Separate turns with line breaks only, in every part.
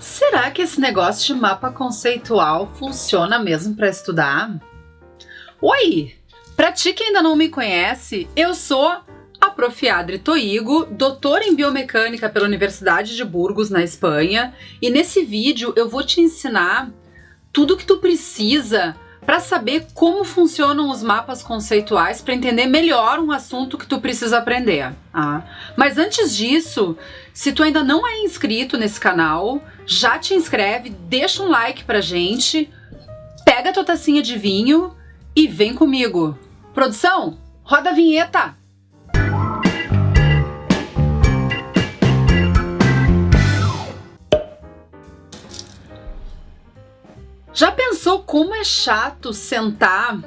Será que esse negócio de mapa conceitual funciona mesmo para estudar? Oi! Para ti que ainda não me conhece, eu sou a Prof. Adri Toigo, doutora em biomecânica pela Universidade de Burgos, na Espanha, e nesse vídeo eu vou te ensinar tudo o que tu precisa para saber como funcionam os mapas conceituais, para entender melhor um assunto que tu precisa aprender. Mas antes disso, se tu ainda não é inscrito nesse canal, já te inscreve, deixa um like pra gente, pega a tua tacinha de vinho e vem comigo. Produção, roda a vinheta! Já pensou como é chato sentar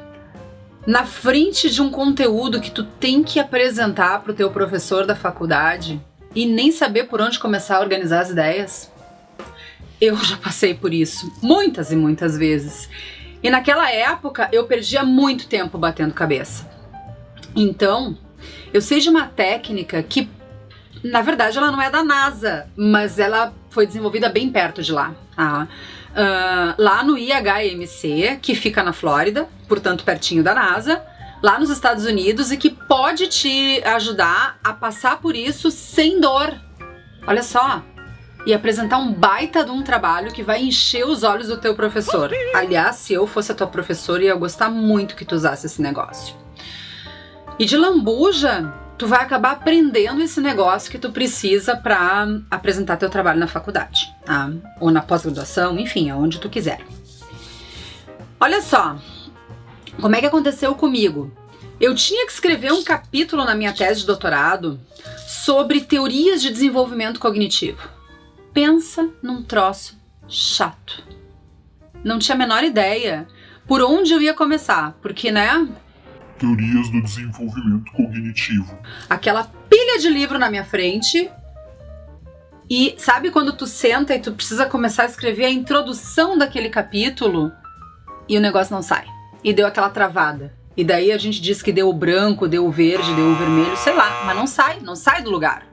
na frente de um conteúdo que tu tem que apresentar pro teu professor da faculdade e nem saber por onde começar a organizar as ideias? Eu já passei por isso muitas e muitas vezes. E naquela época eu perdia muito tempo batendo cabeça. Então, eu sei de uma técnica que, na verdade, ela não é da NASA, mas ela foi desenvolvida bem perto de lá. Lá no IHMC, que fica na Flórida, portanto pertinho da NASA, lá nos Estados Unidos, e que pode te ajudar a passar por isso sem dor. Olha só, e apresentar um baita de um trabalho que vai encher os olhos do teu professor. Aliás, se eu fosse a tua professora, eu ia gostar muito que tu usasse esse negócio. E de lambuja, tu vai acabar aprendendo esse negócio que tu precisa para apresentar teu trabalho na faculdade, ou na pós-graduação, enfim, aonde tu quiser. Olha só, como é que aconteceu comigo? Eu tinha que escrever um capítulo na minha tese de doutorado sobre teorias de desenvolvimento cognitivo. Pensa num troço chato. Não tinha a menor ideia por onde eu ia começar, porque, né?
Teorias do desenvolvimento cognitivo.
Aquela pilha de livro na minha frente. E sabe quando tu senta e tu precisa começar a escrever a introdução daquele capítulo e o negócio não sai? E deu aquela travada. E daí a gente diz que deu o branco, deu o verde, deu o vermelho, sei lá. Mas não sai do lugar.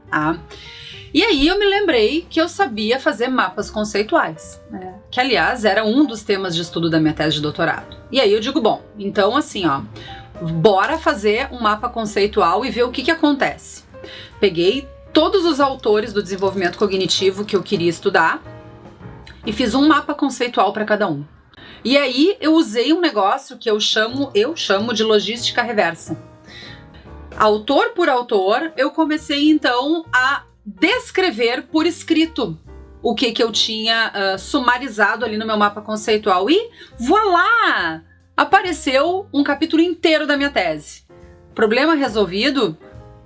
E aí eu me lembrei que eu sabia fazer mapas conceituais, né? Que, aliás, era um dos temas de estudo da minha tese de doutorado. E aí eu digo, bom, então assim, bora fazer um mapa conceitual e ver o que acontece. Peguei todos os autores do desenvolvimento cognitivo que eu queria estudar e fiz um mapa conceitual para cada um. E aí eu usei um negócio que eu chamo de logística reversa. Autor por autor, eu comecei então a descrever por escrito o que eu tinha sumarizado ali no meu mapa conceitual. E voilá! Apareceu um capítulo inteiro da minha tese. Problema resolvido?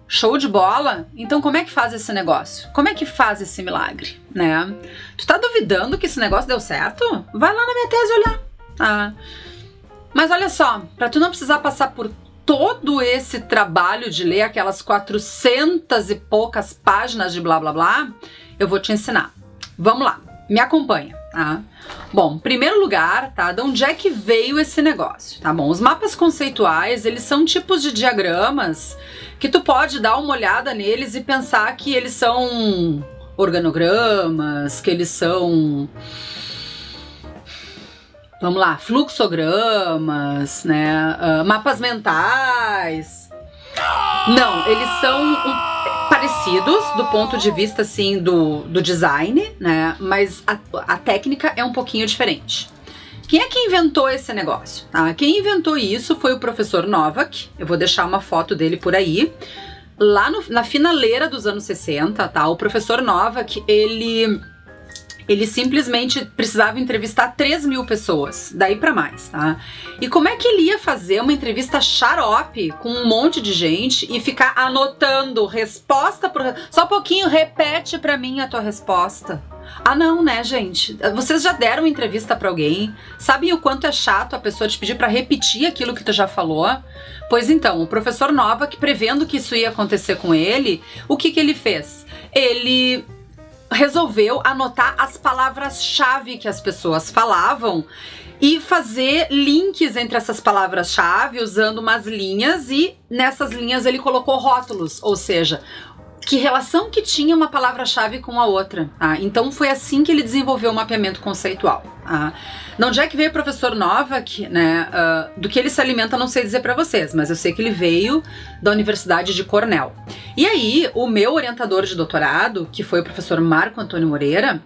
Show de bola? Então como é que faz esse negócio? Como é que faz esse milagre, né? Tu tá duvidando que esse negócio deu certo? Vai lá na minha tese olhar. Mas olha só, pra tu não precisar passar por todo esse trabalho de ler aquelas 400 e poucas páginas de blá blá blá, eu vou te ensinar. Vamos lá, me acompanha. Bom, em primeiro lugar, de onde é que veio esse negócio? Bom, os mapas conceituais, eles são tipos de diagramas que tu pode dar uma olhada neles e pensar que eles são organogramas, que eles são, vamos lá, fluxogramas, né? Mapas mentais. Não, eles são parecidos do ponto de vista assim do design, né? Mas a técnica é um pouquinho diferente. Quem é que inventou esse negócio? Quem inventou isso foi o professor Novak. Eu vou deixar uma foto dele por aí. Lá na finaleira dos anos 60, o professor Novak, ele simplesmente precisava entrevistar 3.000 pessoas, daí pra mais, E como é que ele ia fazer uma entrevista xarope com um monte de gente e ficar anotando resposta por... Só um pouquinho, repete pra mim a tua resposta. Não, né, gente? Vocês já deram entrevista pra alguém? Sabem o quanto é chato a pessoa te pedir pra repetir aquilo que tu já falou? Pois então, o professor Novak, prevendo que isso ia acontecer com ele, o que ele fez? Ele resolveu anotar as palavras-chave que as pessoas falavam e fazer links entre essas palavras-chave usando umas linhas, e nessas linhas ele colocou rótulos, ou seja, que relação que tinha uma palavra-chave com a outra. Então foi assim que ele desenvolveu o mapeamento conceitual. De onde é que veio o professor Novak, né? Do que ele se alimenta não sei dizer para vocês, mas eu sei que ele veio da Universidade de Cornell. E aí, o meu orientador de doutorado, que foi o professor Marco Antônio Moreira,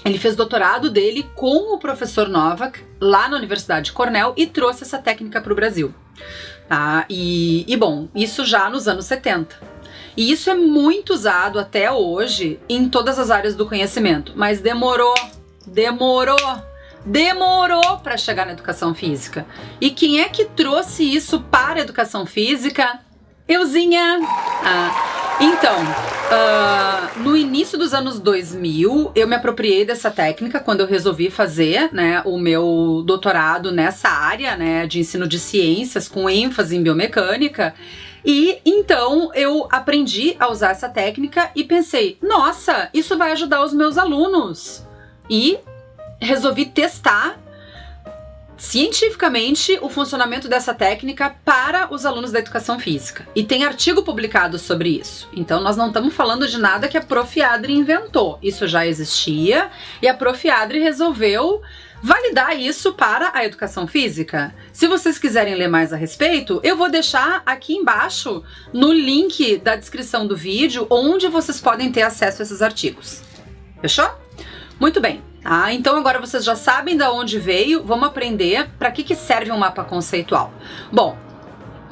ele fez doutorado dele com o professor Novak lá na Universidade de Cornell e trouxe essa técnica para o Brasil. Bom, isso já nos anos 70. E isso é muito usado até hoje em todas as áreas do conhecimento, mas demorou para chegar na educação física. E quem é que trouxe isso para a educação física? Euzinha! Então, no início dos anos 2000, eu me apropriei dessa técnica quando eu resolvi fazer, né, o meu doutorado nessa área, né, de ensino de ciências com ênfase em biomecânica. E então eu aprendi a usar essa técnica e pensei, nossa, isso vai ajudar os meus alunos. E resolvi testar cientificamente o funcionamento dessa técnica para os alunos da educação física. E tem artigo publicado sobre isso. Então nós não estamos falando de nada que a Prof. Adri inventou. Isso já existia e a Prof. Adri resolveu validar isso para a educação física. Se vocês quiserem ler mais a respeito, eu vou deixar aqui embaixo no link da descrição do vídeo onde vocês podem ter acesso a esses artigos. Fechou? Muito bem. Então agora vocês já sabem de onde veio, vamos aprender para que serve um mapa conceitual. Bom,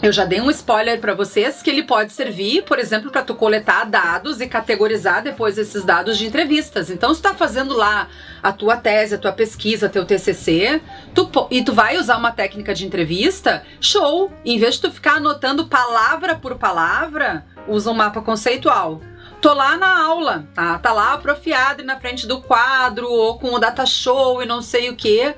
eu já dei um spoiler para vocês que ele pode servir, por exemplo, para tu coletar dados e categorizar depois esses dados de entrevistas. Então, se tu tá fazendo lá a tua tese, a tua pesquisa, teu TCC, e tu vai usar uma técnica de entrevista, show! Em vez de tu ficar anotando palavra por palavra, usa um mapa conceitual. Tô lá na aula, tá lá a Prof. Adri na frente do quadro, ou com o data show e não sei o quê.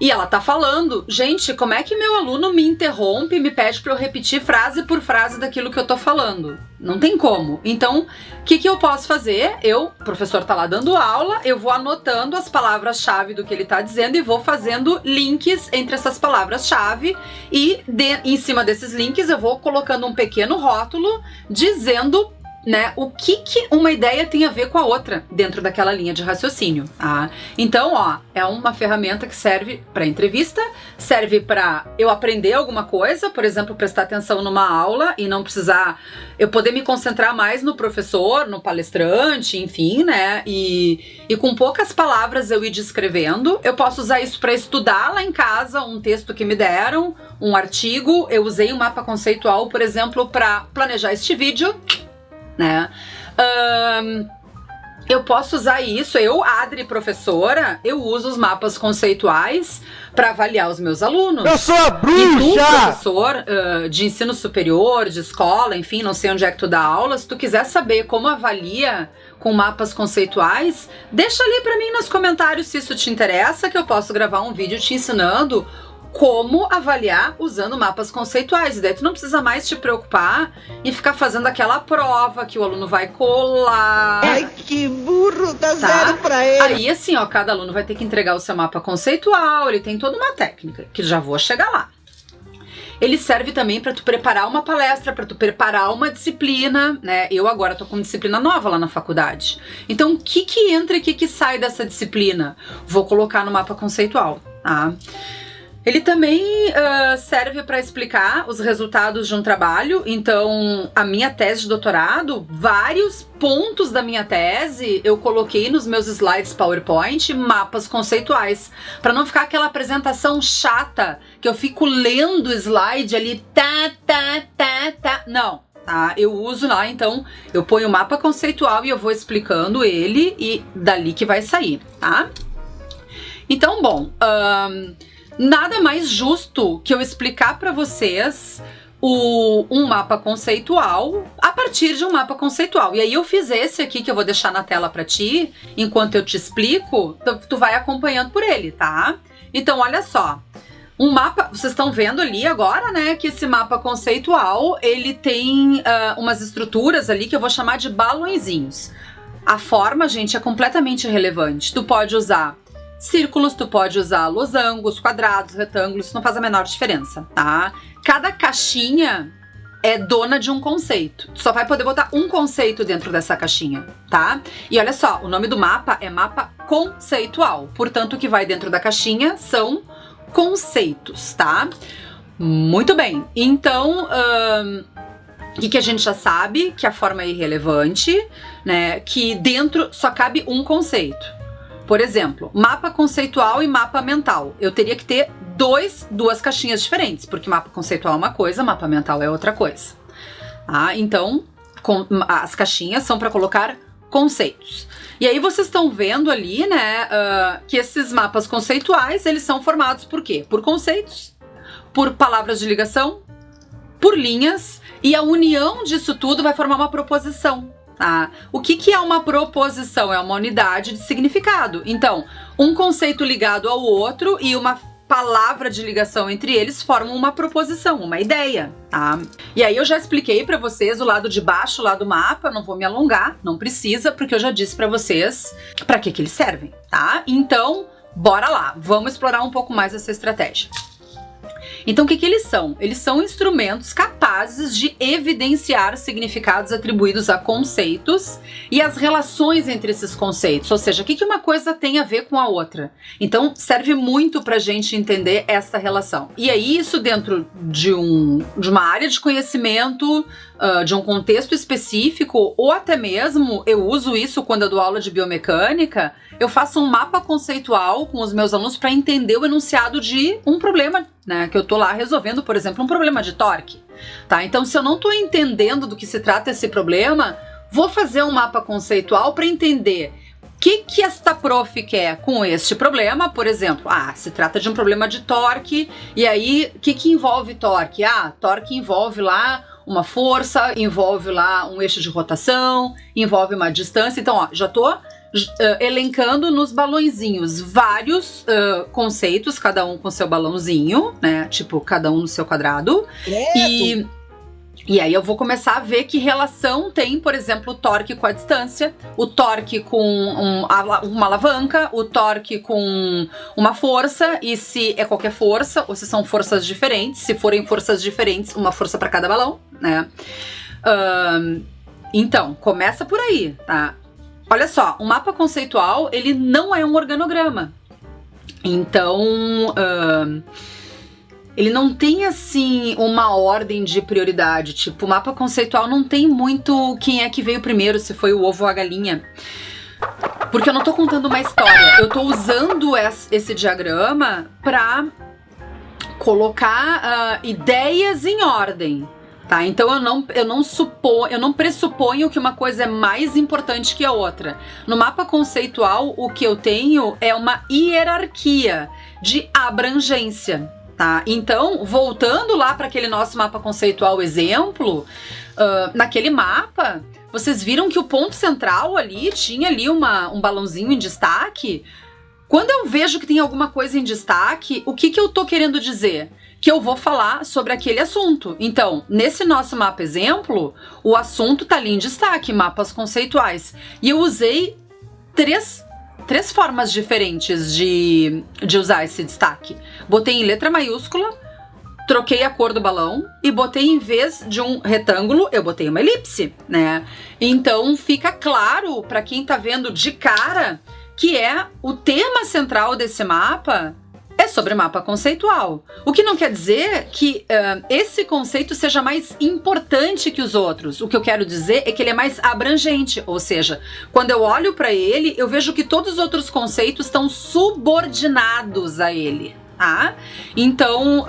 E ela tá falando, gente, como é que meu aluno me interrompe e me pede para eu repetir frase por frase daquilo que eu tô falando? Não tem como. Então, o que eu posso fazer? O professor tá lá dando aula, eu vou anotando as palavras-chave do que ele tá dizendo e vou fazendo links entre essas palavras-chave e em cima desses links eu vou colocando um pequeno rótulo dizendo, né, o que uma ideia tem a ver com a outra dentro daquela linha de raciocínio. Então, é uma ferramenta que serve para entrevista, serve para eu aprender alguma coisa, por exemplo, prestar atenção numa aula e não precisar, eu poder me concentrar mais no professor, no palestrante, enfim, né, e com poucas palavras eu ir descrevendo. Eu posso usar isso para estudar lá em casa um texto que me deram, um artigo. Eu usei um mapa conceitual, por exemplo, para planejar este vídeo, né? Eu posso usar isso, Adri, professora, eu uso os mapas conceituais para avaliar os meus alunos.
Eu sou a bruxa!
E tu, professor de ensino superior, de escola, enfim, não sei onde é que tu dá aula, se tu quiser saber como avalia com mapas conceituais, deixa ali para mim nos comentários se isso te interessa, que eu posso gravar um vídeo te ensinando como avaliar usando mapas conceituais. E daí tu não precisa mais te preocupar em ficar fazendo aquela prova que o aluno vai colar.
Ai, que burro, dá zero pra ele.
Aí assim, cada aluno vai ter que entregar o seu mapa conceitual, ele tem toda uma técnica, que já vou chegar lá. Ele serve também para tu preparar uma palestra, para tu preparar uma disciplina, né? Eu agora tô com disciplina nova lá na faculdade. Então, o que entra e o que sai dessa disciplina? Vou colocar no mapa conceitual, tá? Ele também serve para explicar os resultados de um trabalho. Então, a minha tese de doutorado, vários pontos da minha tese, eu coloquei nos meus slides PowerPoint mapas conceituais, para não ficar aquela apresentação chata, que eu fico lendo o slide ali, não. Eu uso lá, então, eu ponho o mapa conceitual e eu vou explicando ele e dali que vai sair, tá? Então, bom, nada mais justo que eu explicar para vocês um mapa conceitual a partir de um mapa conceitual. E aí eu fiz esse aqui que eu vou deixar na tela para ti, enquanto eu te explico, tu vai acompanhando por ele, tá? Então, olha só. Um mapa, vocês estão vendo ali agora, né, que esse mapa conceitual, ele tem umas estruturas ali que eu vou chamar de balõezinhos. A forma, gente, é completamente irrelevante. Tu pode usar círculos, tu pode usar losangos, quadrados, retângulos, isso não faz a menor diferença, tá? Cada caixinha é dona de um conceito. Tu só vai poder botar um conceito dentro dessa caixinha, tá? E olha só, o nome do mapa é mapa conceitual. Portanto, o que vai dentro da caixinha são conceitos, tá? Muito bem. Então, o que a gente já sabe? Que a forma é irrelevante, né? Que dentro só cabe um conceito. Por exemplo, mapa conceitual e mapa mental. Eu teria que ter duas caixinhas diferentes, porque mapa conceitual é uma coisa, mapa mental é outra coisa. Então, as caixinhas são para colocar conceitos. E aí vocês estão vendo ali, né, que esses mapas conceituais, eles são formados por quê? Por conceitos, por palavras de ligação, por linhas, e a união disso tudo vai formar uma proposição. O que é uma proposição? É uma unidade de significado. Então, um conceito ligado ao outro e uma palavra de ligação entre eles formam uma proposição, uma ideia, tá? E aí eu já expliquei pra vocês o lado de baixo lá do mapa, não vou me alongar, não precisa, porque eu já disse pra vocês pra que eles servem, tá? Então, bora lá, vamos explorar um pouco mais essa estratégia. Então, o que eles são? Eles são instrumentos capazes de evidenciar significados atribuídos a conceitos e as relações entre esses conceitos, ou seja, o que uma coisa tem a ver com a outra. Então, serve muito para a gente entender essa relação. E aí, isso dentro de uma área de conhecimento, de um contexto específico, ou até mesmo, eu uso isso quando eu dou aula de biomecânica, eu faço um mapa conceitual com os meus alunos para entender o enunciado de um problema, né, que eu tô lá resolvendo, por exemplo, um problema de torque, tá? Então, se eu não tô entendendo do que se trata esse problema, vou fazer um mapa conceitual para entender o que esta prof quer com este problema. Por exemplo, se trata de um problema de torque, e aí, o que envolve torque? Torque envolve lá uma força, envolve lá um eixo de rotação, envolve uma distância. Então, já tô elencando nos balõezinhos vários conceitos, cada um com seu balãozinho, né? Tipo, cada um no seu quadrado. E aí eu vou começar a ver que relação tem, por exemplo, o torque com a distância, o torque com uma alavanca, o torque com uma força, e se é qualquer força, ou se são forças diferentes, se forem forças diferentes, uma força para cada balão, né? Então, começa por aí, tá? Olha só, um mapa conceitual, ele não é um organograma. Então, ele não tem, assim, uma ordem de prioridade. Tipo, o mapa conceitual não tem muito quem é que veio primeiro, se foi o ovo ou a galinha. Porque eu não tô contando uma história. Eu tô usando esse diagrama pra colocar ideias em ordem. Tá, então eu não pressuponho que uma coisa é mais importante que a outra. No mapa conceitual, o que eu tenho é uma hierarquia de abrangência, tá? Então, voltando lá para aquele nosso mapa conceitual exemplo, naquele mapa, vocês viram que o ponto central ali tinha ali um balãozinho em destaque. Quando eu vejo que tem alguma coisa em destaque, o que eu tô querendo dizer? Que eu vou falar sobre aquele assunto. Então, nesse nosso mapa exemplo, o assunto tá ali em destaque, mapas conceituais. E eu usei três formas diferentes de usar esse destaque. Botei em letra maiúscula, troquei a cor do balão e botei, em vez de um retângulo, eu botei uma elipse, né? Então, fica claro para quem tá vendo de cara que o tema central desse mapa é sobre mapa conceitual. O que não quer dizer que esse conceito seja mais importante que os outros. O que eu quero dizer é que ele é mais abrangente, ou seja, quando eu olho para ele, eu vejo que todos os outros conceitos estão subordinados a ele. Tá? Então,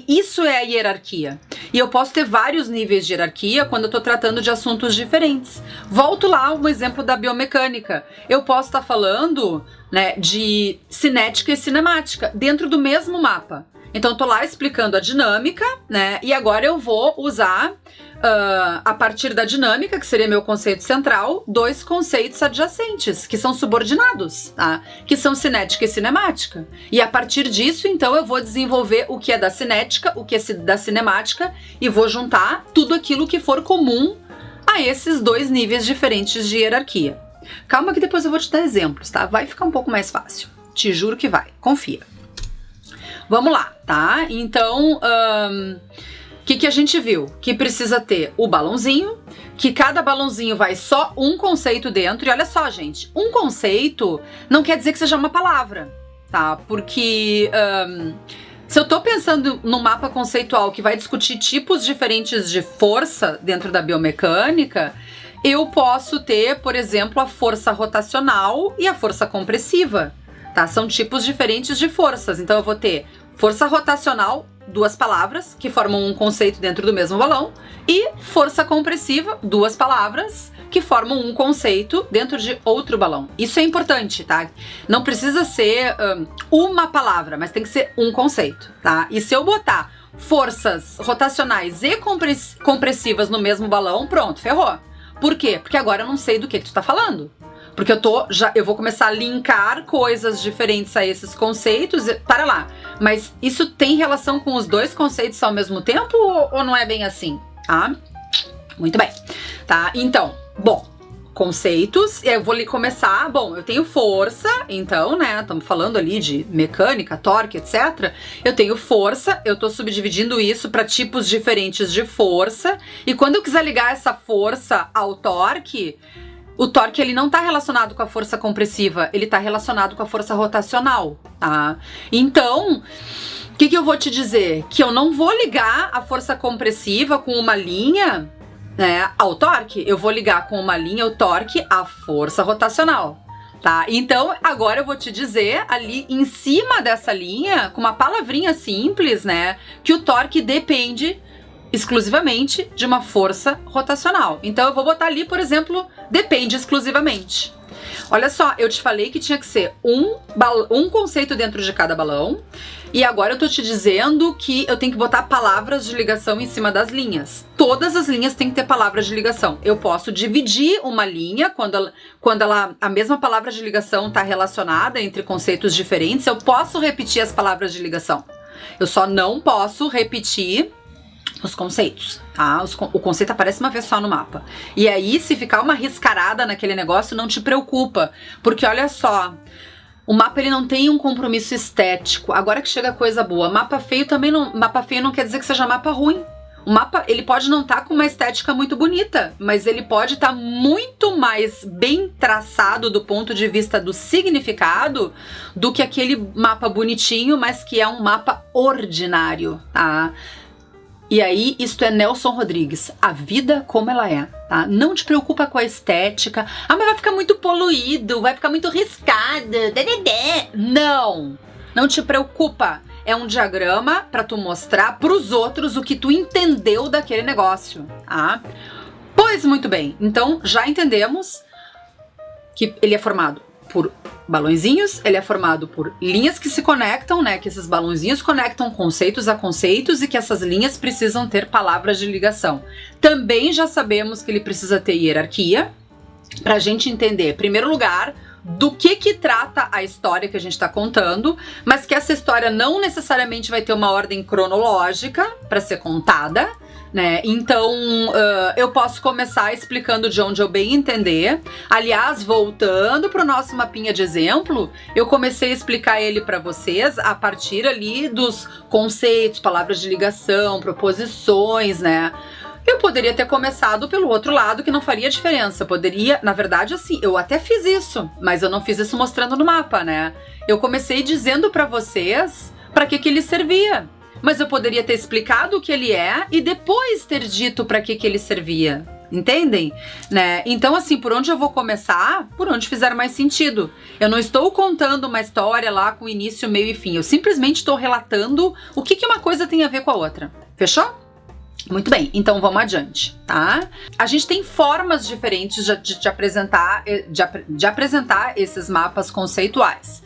isso é a hierarquia. E eu posso ter vários níveis de hierarquia quando eu estou tratando de assuntos diferentes. Volto lá ao exemplo da biomecânica. Eu posso estar falando, né, de cinética e cinemática dentro do mesmo mapa. Então, eu tô lá explicando a dinâmica, né? E agora eu vou usar, a partir da dinâmica, que seria meu conceito central, dois conceitos adjacentes, que são subordinados, tá? Que são cinética e cinemática. E a partir disso, então, eu vou desenvolver o que é da cinética, o que é da cinemática, e vou juntar tudo aquilo que for comum a esses dois níveis diferentes de hierarquia. Calma que depois eu vou te dar exemplos, tá? Vai ficar um pouco mais fácil. Te juro que vai. Confia. Vamos lá, tá? Então, O que a gente viu? Que precisa ter o balãozinho, que cada balãozinho vai só um conceito dentro. E olha só, gente, um conceito não quer dizer que seja uma palavra, tá? Porque se eu tô pensando num mapa conceitual que vai discutir tipos diferentes de força dentro da biomecânica, eu posso ter, por exemplo, a força rotacional e a força compressiva, tá? São tipos diferentes de forças. Então eu vou ter força rotacional, 2 palavras que formam um conceito dentro do mesmo balão, e força compressiva, 2 palavras que formam um conceito dentro de outro balão. Isso é importante, tá? Não precisa ser uma palavra, mas tem que ser um conceito, tá? E se eu botar forças rotacionais e compressivas no mesmo balão, pronto, ferrou. Por quê? Porque agora eu não sei do que tu tá falando. Porque eu vou começar a linkar coisas diferentes a esses conceitos. Para lá. Mas isso tem relação com os 2 conceitos ao mesmo tempo ou não é bem assim? Tá? Muito bem. Tá? Então, bom, conceitos. Eu vou começar. Bom, eu tenho força, então, né? Estamos falando ali de mecânica, torque, etc. Eu tenho força, eu tô subdividindo isso para tipos diferentes de força. E quando eu quiser ligar essa força ao torque, o torque ele não está relacionado com a força compressiva, ele está relacionado com a força rotacional, tá? Então, o que eu vou te dizer? Que eu não vou ligar a força compressiva com uma linha, né, ao torque, eu vou ligar com uma linha o torque à força rotacional, tá? Então, agora eu vou te dizer ali em cima dessa linha, com uma palavrinha simples, né, que o torque depende exclusivamente de uma força rotacional. Então eu vou botar ali, por exemplo, depende exclusivamente. Olha só, eu te falei que tinha que ser um conceito dentro de cada balão, e agora eu tô te dizendo que eu tenho que botar palavras de ligação em cima das linhas. Todas as linhas têm que ter palavras de ligação. Eu posso dividir uma linha quando a mesma palavra de ligação está relacionada entre conceitos diferentes, eu posso repetir as palavras de ligação. Eu só não posso repetir os conceitos, tá? O conceito aparece uma vez só no mapa. E aí, se ficar uma riscarada naquele negócio, não te preocupa. Porque olha só, o mapa ele não tem um compromisso estético. Agora que chega a coisa boa, mapa feio não quer dizer que seja mapa ruim. O mapa, ele pode não estar com uma estética muito bonita, mas ele pode estar muito mais bem traçado do ponto de vista do significado do que aquele mapa bonitinho, mas que é um mapa ordinário, tá? E aí, isto é Nelson Rodrigues, a vida como ela é, tá? Não te preocupa com a estética. Ah, mas vai ficar muito poluído, vai ficar muito riscado. Não te preocupa. É um diagrama para tu mostrar pros outros o que tu entendeu daquele negócio, tá? Pois muito bem, então já entendemos que ele é formado por balõezinhos, ele é formado por linhas que se conectam, né? Que esses balãozinhos conectam conceitos a conceitos e que essas linhas precisam ter palavras de ligação. Também já sabemos que ele precisa ter hierarquia pra gente entender, em primeiro lugar, do que trata a história que a gente está contando, mas que essa história não necessariamente vai ter uma ordem cronológica para ser contada, né? Então, eu posso começar explicando de onde eu bem entender. Aliás, voltando para o nosso mapinha de exemplo, eu comecei a explicar ele para vocês a partir ali dos conceitos, palavras de ligação, proposições, né? Eu poderia ter começado pelo outro lado, que não faria diferença. Poderia, na verdade, assim, eu até fiz isso, mas eu não fiz isso mostrando no mapa, né? Eu comecei dizendo para vocês para que ele servia. Mas eu poderia ter explicado o que ele é e depois ter dito para que ele servia. Entendem? Né? Então, assim, por onde eu vou começar? Por onde fizer mais sentido. Eu não estou contando uma história lá com início, meio e fim. Eu simplesmente estou relatando o que uma coisa tem a ver com a outra. Fechou? Muito bem, então vamos adiante, tá? A gente tem formas diferentes de apresentar esses mapas conceituais.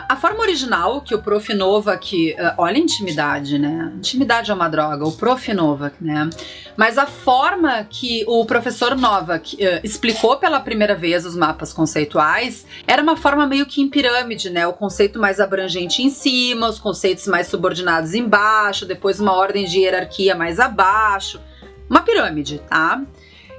A forma original que o Prof. Novak, olha a intimidade, né? Intimidade é uma droga, o Prof. Novak, né? Mas a forma que o professor Novak explicou pela primeira vez os mapas conceituais era uma forma meio que em pirâmide, né? O conceito mais abrangente em cima, os conceitos mais subordinados embaixo, depois uma ordem de hierarquia mais abaixo. Uma pirâmide, tá?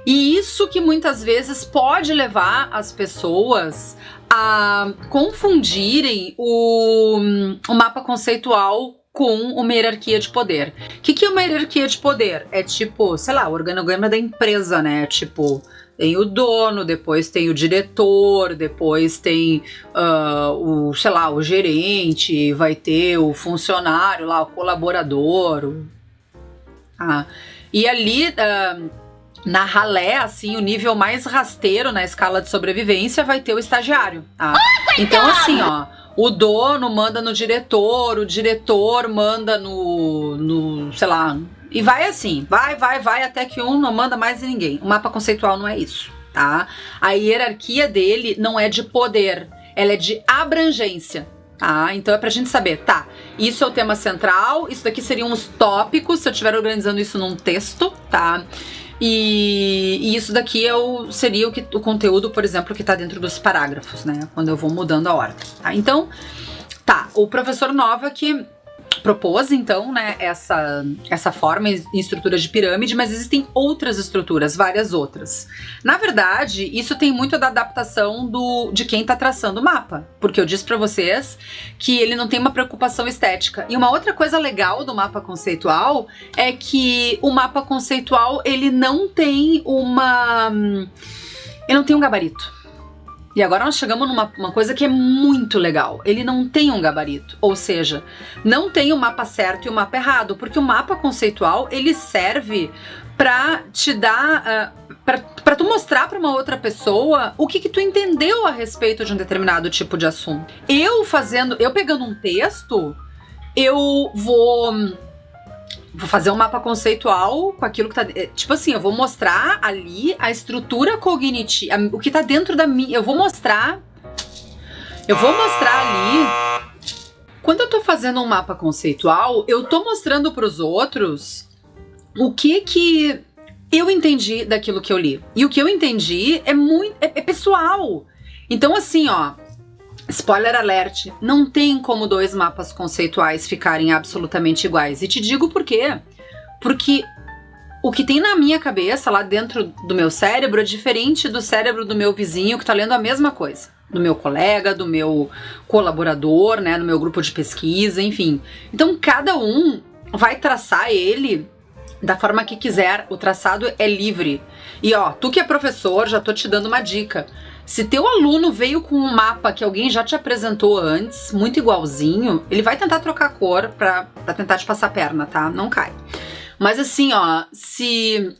E isso que muitas vezes pode levar as pessoas a confundirem o mapa conceitual com uma hierarquia de poder. O que é uma hierarquia de poder? É tipo, sei lá, o organograma da empresa, né? Tipo, tem o dono, depois tem o diretor, depois tem o gerente, vai ter o funcionário lá, o colaborador. E ali, na ralé, assim, o nível mais rasteiro na escala de sobrevivência vai ter o estagiário. Então, assim, ó, o dono manda no diretor, o diretor manda no sei lá, e vai assim, vai até que um não manda mais em ninguém. O mapa conceitual não é isso, tá? A hierarquia dele não é de poder, ela é de abrangência, tá? Então é pra gente saber, tá, isso é o tema central, isso daqui seriam os tópicos, se eu estiver organizando isso num texto, tá? E isso daqui seria o conteúdo, por exemplo, que está dentro dos parágrafos, né? Quando eu vou mudando a ordem. Tá? Então, o professor Nova que propôs, então, né, essa forma em estrutura de pirâmide, mas existem outras estruturas, várias outras. Na verdade, isso tem muito da adaptação de quem está traçando o mapa, porque eu disse para vocês que ele não tem uma preocupação estética. E uma outra coisa legal do mapa conceitual é que o mapa conceitual, ele não tem um gabarito. E agora nós chegamos numa coisa que é muito legal. Ele não tem um gabarito, ou seja, não tem o mapa certo e o mapa errado, porque o mapa conceitual, ele serve para te dar, para tu mostrar para uma outra pessoa o que tu entendeu a respeito de um determinado tipo de assunto. Eu pegando um texto, eu vou fazer um mapa conceitual com aquilo que tá... Tipo assim, eu vou mostrar ali a estrutura cognitiva, o que tá dentro da minha... Eu vou mostrar ali... Quando eu tô fazendo um mapa conceitual, eu tô mostrando pros outros o que eu entendi daquilo que eu li. E o que eu entendi é pessoal. Então assim, ó... Spoiler alert, não tem como dois mapas conceituais ficarem absolutamente iguais. E te digo por quê. Porque o que tem na minha cabeça, lá dentro do meu cérebro, é diferente do cérebro do meu vizinho que tá lendo a mesma coisa. Do meu colega, do meu colaborador, né, no meu grupo de pesquisa, enfim. Então cada um vai traçar ele da forma que quiser. O traçado é livre. E ó, tu que é professor, já tô te dando uma dica. Se teu aluno veio com um mapa que alguém já te apresentou antes, muito igualzinho, ele vai tentar trocar a cor pra tentar te passar a perna, tá? Não cai. Mas assim, ó, se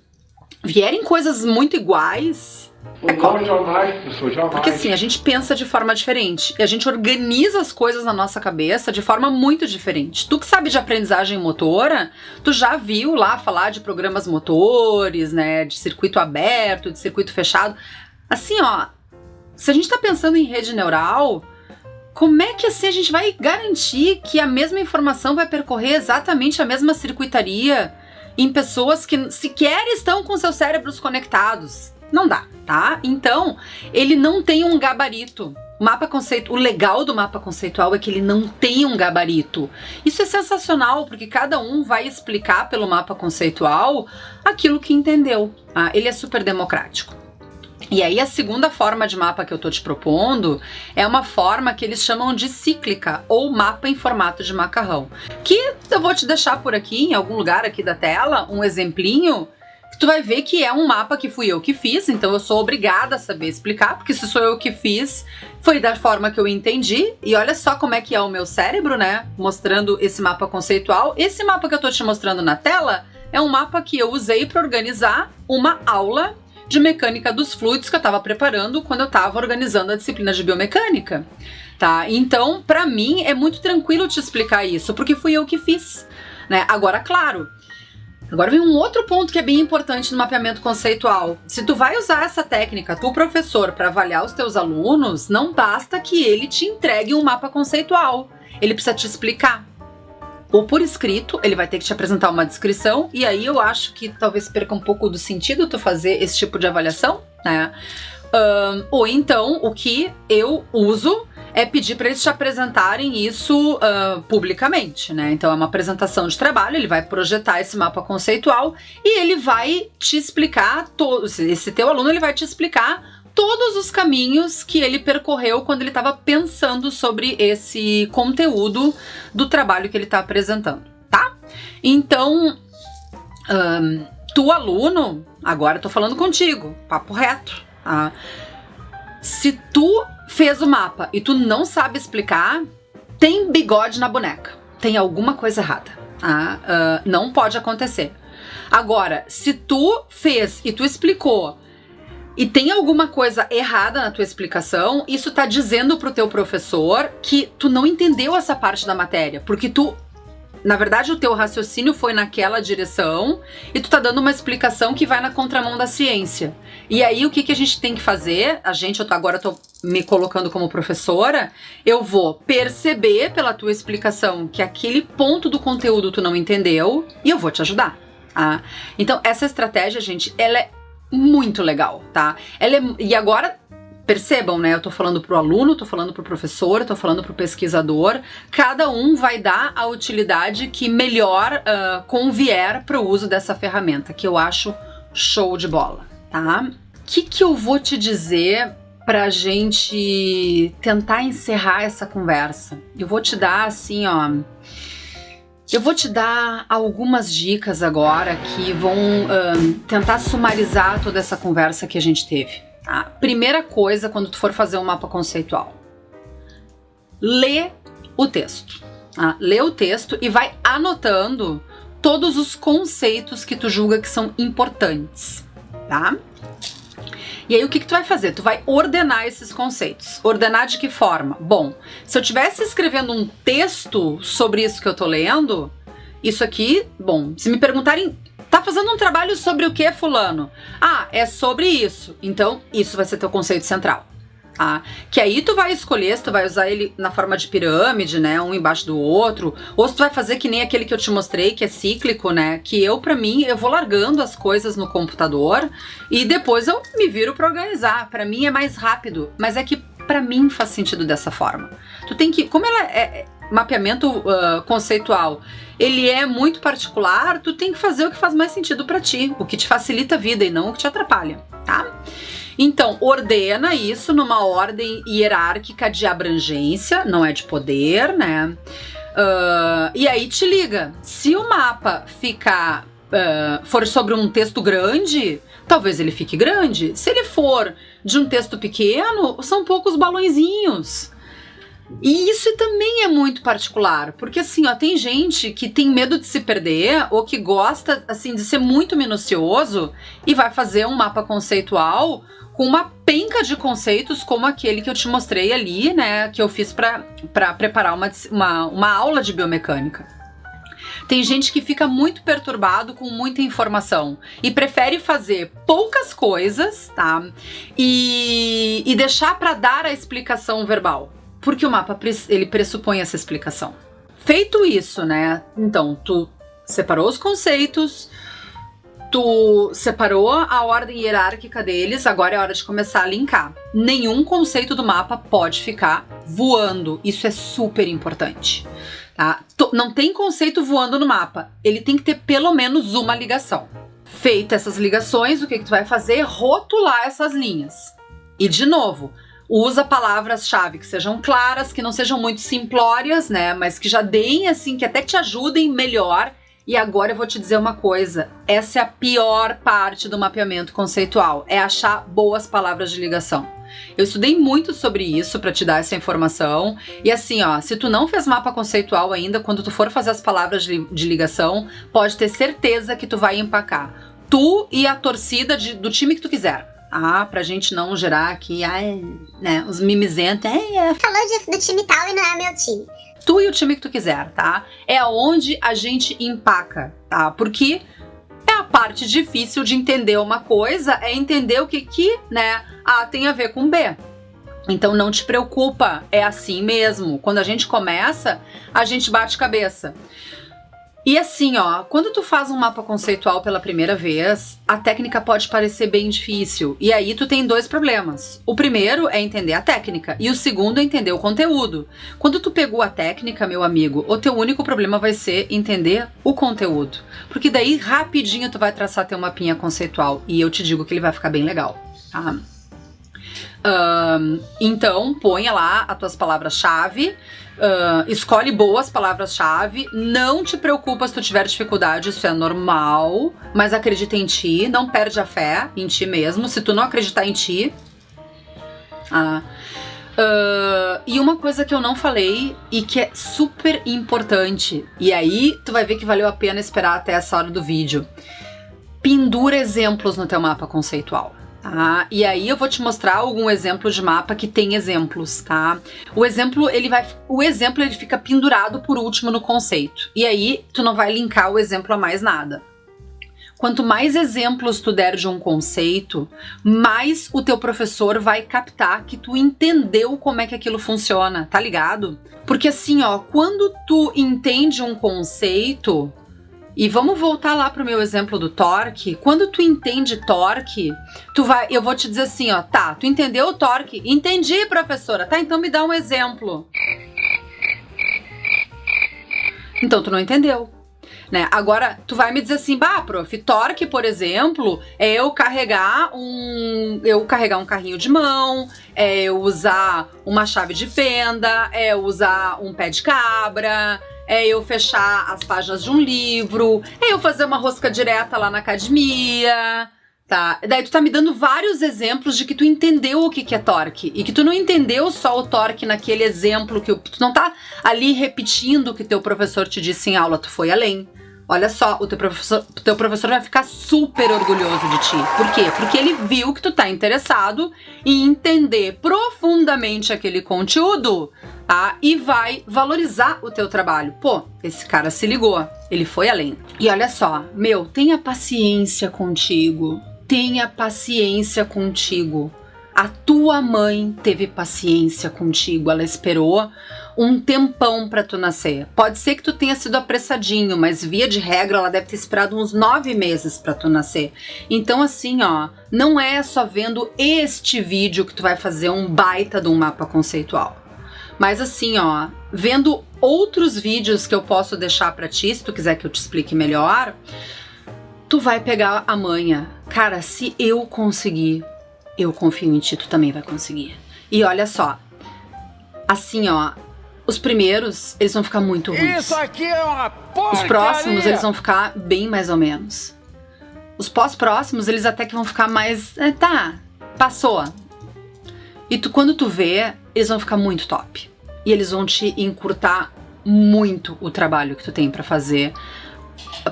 vierem coisas muito iguais...
Não, jamais, professor, jamais.
Porque assim, a gente pensa de forma diferente. E a gente organiza as coisas na nossa cabeça de forma muito diferente. Tu que sabe de aprendizagem motora, tu já viu lá falar de programas motores, né? De circuito aberto, de circuito fechado. Assim, ó... Se a gente tá pensando em rede neural, como é que assim a gente vai garantir que a mesma informação vai percorrer exatamente a mesma circuitaria em pessoas que sequer estão com seus cérebros conectados? Não dá, tá? Então, ele não tem um gabarito. O legal do mapa conceitual é que ele não tem um gabarito. Isso é sensacional, porque cada um vai explicar pelo mapa conceitual aquilo que entendeu. Ele é super democrático. E aí a segunda forma de mapa que eu tô te propondo é uma forma que eles chamam de cíclica, ou mapa em formato de macarrão. Que eu vou te deixar por aqui, em algum lugar aqui da tela, um exemplinho, que tu vai ver que é um mapa que fui eu que fiz, então eu sou obrigada a saber explicar, porque se sou eu que fiz, foi da forma que eu entendi. E olha só como é que é o meu cérebro, né, mostrando esse mapa conceitual. Esse mapa que eu tô te mostrando na tela é um mapa que eu usei para organizar uma aula de mecânica dos fluidos que eu estava preparando quando eu estava organizando a disciplina de biomecânica, tá? Então, para mim, é muito tranquilo te explicar isso, porque fui eu que fiz, né? Agora, claro, agora vem um outro ponto que é bem importante no mapeamento conceitual. Se tu vai usar essa técnica, tu professor, para avaliar os teus alunos, não basta que ele te entregue um mapa conceitual, ele precisa te explicar. Ou por escrito, ele vai ter que te apresentar uma descrição, e aí eu acho que talvez perca um pouco do sentido tu fazer esse tipo de avaliação, né? Ou então, o que eu uso é pedir para eles te apresentarem isso publicamente, né? Então é uma apresentação de trabalho, ele vai projetar esse mapa conceitual e ele vai te explicar, esse teu aluno ele vai te explicar todos os caminhos que ele percorreu quando ele estava pensando sobre esse conteúdo do trabalho que ele está apresentando, tá? Então, tu aluno, agora eu tô falando contigo, papo reto, tá? Se tu fez o mapa e tu não sabe explicar, tem bigode na boneca, tem alguma coisa errada, tá? Não pode acontecer. Agora, se tu fez e tu explicou e tem alguma coisa errada na tua explicação, isso tá dizendo pro teu professor que tu não entendeu essa parte da matéria, porque na verdade, o teu raciocínio foi naquela direção e tu tá dando uma explicação que vai na contramão da ciência. E aí, o que a gente tem que fazer? Agora eu tô me colocando como professora, eu vou perceber pela tua explicação que aquele ponto do conteúdo tu não entendeu e eu vou te ajudar. Tá? Então, essa estratégia, gente, ela é muito legal, tá? E agora, percebam, né? Eu tô falando pro aluno, tô falando pro professor, tô falando pro pesquisador. Cada um vai dar a utilidade que melhor convier pro uso dessa ferramenta, que eu acho show de bola, tá? O que eu vou te dizer pra gente tentar encerrar essa conversa? Eu vou te dar, assim, ó... Eu vou te dar algumas dicas agora que vão tentar sumarizar toda essa conversa que a gente teve. A primeira coisa, quando tu for fazer um mapa conceitual, lê o texto. Tá? Lê o texto e vai anotando todos os conceitos que tu julga que são importantes, tá? E aí o que tu vai fazer? Tu vai ordenar esses conceitos. Ordenar de que forma? Bom, se eu estivesse escrevendo um texto sobre isso que eu tô lendo, isso aqui, bom, se me perguntarem, tá fazendo um trabalho sobre o que, fulano? Ah, é sobre isso. Então, isso vai ser teu conceito central. Tá? Que aí tu vai escolher se tu vai usar ele na forma de pirâmide, né, um embaixo do outro, ou se tu vai fazer que nem aquele que eu te mostrei, que é cíclico, né, que pra mim, eu vou largando as coisas no computador e depois eu me viro pra organizar. Pra mim é mais rápido, mas é que pra mim faz sentido dessa forma. Tu tem que, como ela é mapeamento conceitual, ele é muito particular, tu tem que fazer o que faz mais sentido pra ti, o que te facilita a vida e não o que te atrapalha, tá? Então, ordena isso numa ordem hierárquica de abrangência, não é de poder, né? E aí te liga, se o mapa for sobre um texto grande, talvez ele fique grande. Se ele for de um texto pequeno, são poucos balõezinhos. E isso também é muito particular, porque assim, ó, tem gente que tem medo de se perder ou que gosta, assim, de ser muito minucioso e vai fazer um mapa conceitual com uma penca de conceitos como aquele que eu te mostrei ali, né, que eu fiz para preparar uma aula de biomecânica. Tem gente que fica muito perturbado com muita informação e prefere fazer poucas coisas, tá, e deixar para dar a explicação verbal. Porque o mapa, ele pressupõe essa explicação. Feito isso, né? Então, tu separou os conceitos, tu separou a ordem hierárquica deles, agora é hora de começar a linkar. Nenhum conceito do mapa pode ficar voando. Isso é super importante. Tá? Não tem conceito voando no mapa. Ele tem que ter pelo menos uma ligação. Feitas essas ligações, o que tu vai fazer? Rotular essas linhas. E, de novo, usa palavras-chave que sejam claras, que não sejam muito simplórias, né? Mas que já deem, assim, que até te ajudem melhor. E agora eu vou te dizer uma coisa. Essa é a pior parte do mapeamento conceitual. É achar boas palavras de ligação. Eu estudei muito sobre isso para te dar essa informação. E assim, ó, se tu não fez mapa conceitual ainda, quando tu for fazer as palavras de ligação, pode ter certeza que tu vai empacar. Tu e a torcida do time que tu quiser. Pra gente não gerar aqui, né, os mimizentos.
Falou do time tal e não é meu time.
Tu e o time que tu quiser, tá? É onde a gente empaca, tá? Porque é a parte difícil de entender uma coisa, é entender o que né, A tem a ver com B. Então não te preocupa, é assim mesmo. Quando a gente começa, a gente bate cabeça. E assim, ó, quando tu faz um mapa conceitual pela primeira vez, a técnica pode parecer bem difícil. E aí tu tem dois problemas. O primeiro é entender a técnica e o segundo é entender o conteúdo. Quando tu pegou a técnica, meu amigo, o teu único problema vai ser entender o conteúdo. Porque daí rapidinho tu vai traçar teu mapinha conceitual e eu te digo que ele vai ficar bem legal, tá? Então, ponha lá as tuas palavras-chave, escolhe boas palavras-chave, não te preocupa se tu tiver dificuldade, isso é normal, mas acredita em ti, não perde a fé em ti mesmo, se tu não acreditar em ti. E uma coisa que eu não falei e que é super importante, e aí tu vai ver que valeu a pena esperar até essa hora do vídeo. Pendura exemplos no teu mapa conceitual. Tá? E aí eu vou te mostrar algum exemplo de mapa que tem exemplos, tá? O exemplo ele fica pendurado por último no conceito. E aí tu não vai linkar o exemplo a mais nada. Quanto mais exemplos tu der de um conceito, mais o teu professor vai captar que tu entendeu como é que aquilo funciona, tá ligado? Porque assim, ó, quando tu entende um conceito, e vamos voltar lá pro meu exemplo do torque. Quando tu entende torque, eu vou te dizer assim, ó, tá, tu entendeu o torque? Entendi, professora. Tá, então me dá um exemplo. Então tu não entendeu, né? Agora tu vai me dizer assim, prof, torque, por exemplo, é eu carregar um carrinho de mão, é eu usar uma chave de fenda, é eu usar um pé de cabra, é eu fechar as páginas de um livro, é eu fazer uma rosca direta lá na academia, tá? Daí tu tá me dando vários exemplos de que tu entendeu o que é torque e que tu não entendeu só o torque naquele exemplo, que tu não tá ali repetindo o que teu professor te disse em aula, tu foi além. Olha só, o teu professor vai ficar super orgulhoso de ti. Por quê? Porque ele viu que tu tá interessado em entender profundamente aquele conteúdo, tá? E vai valorizar o teu trabalho. Pô, esse cara se ligou, ele foi além. E olha só, tenha paciência contigo. Tenha paciência contigo. A tua mãe teve paciência contigo, ela esperou um tempão pra tu nascer. Pode ser que tu tenha sido apressadinho, mas via de regra ela deve ter esperado uns 9 meses pra tu nascer. Então assim, ó, não é só vendo este vídeo que tu vai fazer um baita de um mapa conceitual. Mas assim, ó, vendo outros vídeos que eu posso deixar pra ti, se tu quiser que eu te explique melhor, tu vai pegar a manha. Cara, se eu conseguir, eu confio em ti, tu também vai conseguir. E olha só, assim, ó, os primeiros, eles vão ficar muito ruins.
Isso aqui é uma porcaria!
Os próximos, eles vão ficar bem mais ou menos. Os pós-próximos, eles até que vão ficar mais... tá, passou. E quando tu vê, eles vão ficar muito top. E eles vão te encurtar muito o trabalho que tu tem pra fazer,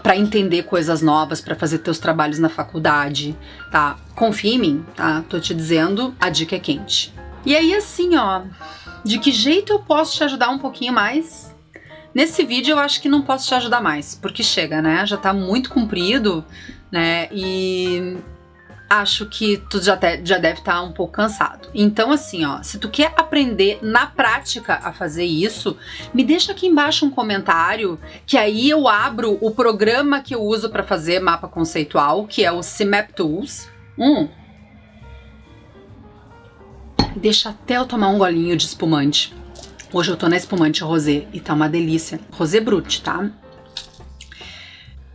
pra entender coisas novas, pra fazer teus trabalhos na faculdade, tá? Confia em mim, tá? Tô te dizendo, a dica é quente. E aí, assim, ó, de que jeito eu posso te ajudar um pouquinho mais? Nesse vídeo eu acho que não posso te ajudar mais, porque chega, né? Já tá muito comprido, né? E acho que tu já deve estar um pouco cansado. Então, assim, ó, se tu quer aprender na prática a fazer isso, me deixa aqui embaixo um comentário, que aí eu abro o programa que eu uso para fazer mapa conceitual, que é o CMap Tools. Deixa até eu tomar um golinho de espumante. Hoje eu tô na espumante rosé e tá uma delícia. Rosé Brut, tá?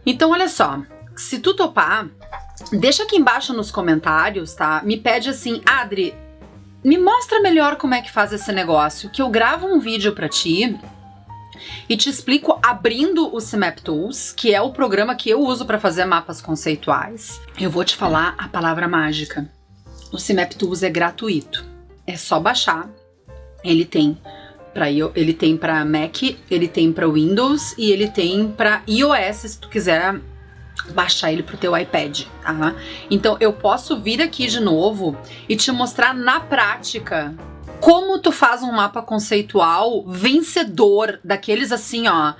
Então, olha só. Se tu topar, deixa aqui embaixo nos comentários, tá? Me pede assim, Adri, me mostra melhor como é que faz esse negócio, que eu gravo um vídeo pra ti e te explico abrindo o CMap Tools, que é o programa que eu uso pra fazer mapas conceituais. Eu vou te falar a palavra mágica. O CMap Tools é gratuito. É só baixar. Ele tem para Mac, ele tem para Windows e ele tem para iOS, se tu quiser baixar ele pro teu iPad, tá? Então eu posso vir aqui de novo e te mostrar na prática como tu faz um mapa conceitual vencedor, daqueles assim, ó.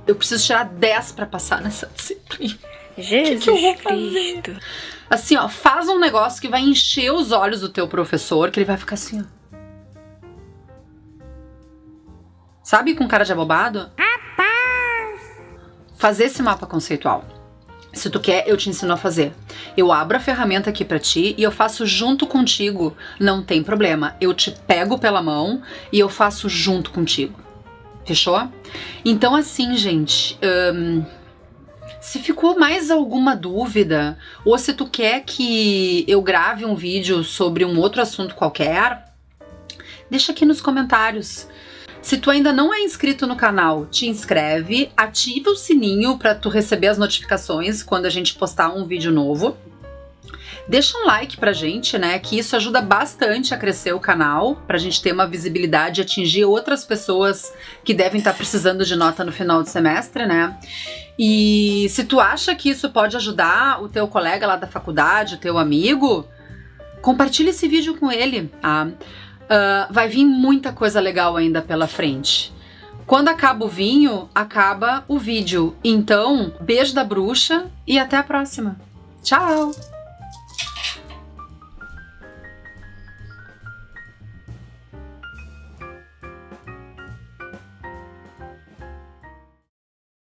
Eu preciso tirar 10 para passar nessa disciplina.
Jesus
que eu vou fazer?
Cristo.
Assim, ó, faz um negócio que vai encher os olhos do teu professor, que ele vai ficar assim, ó. Sabe, com cara de abobado? Fazer esse mapa conceitual. Se tu quer, eu te ensino a fazer. Eu abro a ferramenta aqui pra ti e eu faço junto contigo. Não tem problema. Eu te pego pela mão e eu faço junto contigo. Fechou? Então assim, gente, Se ficou mais alguma dúvida, ou se tu quer que eu grave um vídeo sobre um outro assunto qualquer, deixa aqui nos comentários. Se tu ainda não é inscrito no canal, te inscreve, ativa o sininho para tu receber as notificações quando a gente postar um vídeo novo. Deixa um like pra gente, né, que isso ajuda bastante a crescer o canal, pra gente ter uma visibilidade e atingir outras pessoas que devem estar precisando de nota no final do semestre, né. E se tu acha que isso pode ajudar o teu colega lá da faculdade, o teu amigo, compartilha esse vídeo com ele, tá? Vai vir muita coisa legal ainda pela frente. Quando acaba o vinho, acaba o vídeo. Então, beijo da bruxa e até a próxima. Tchau!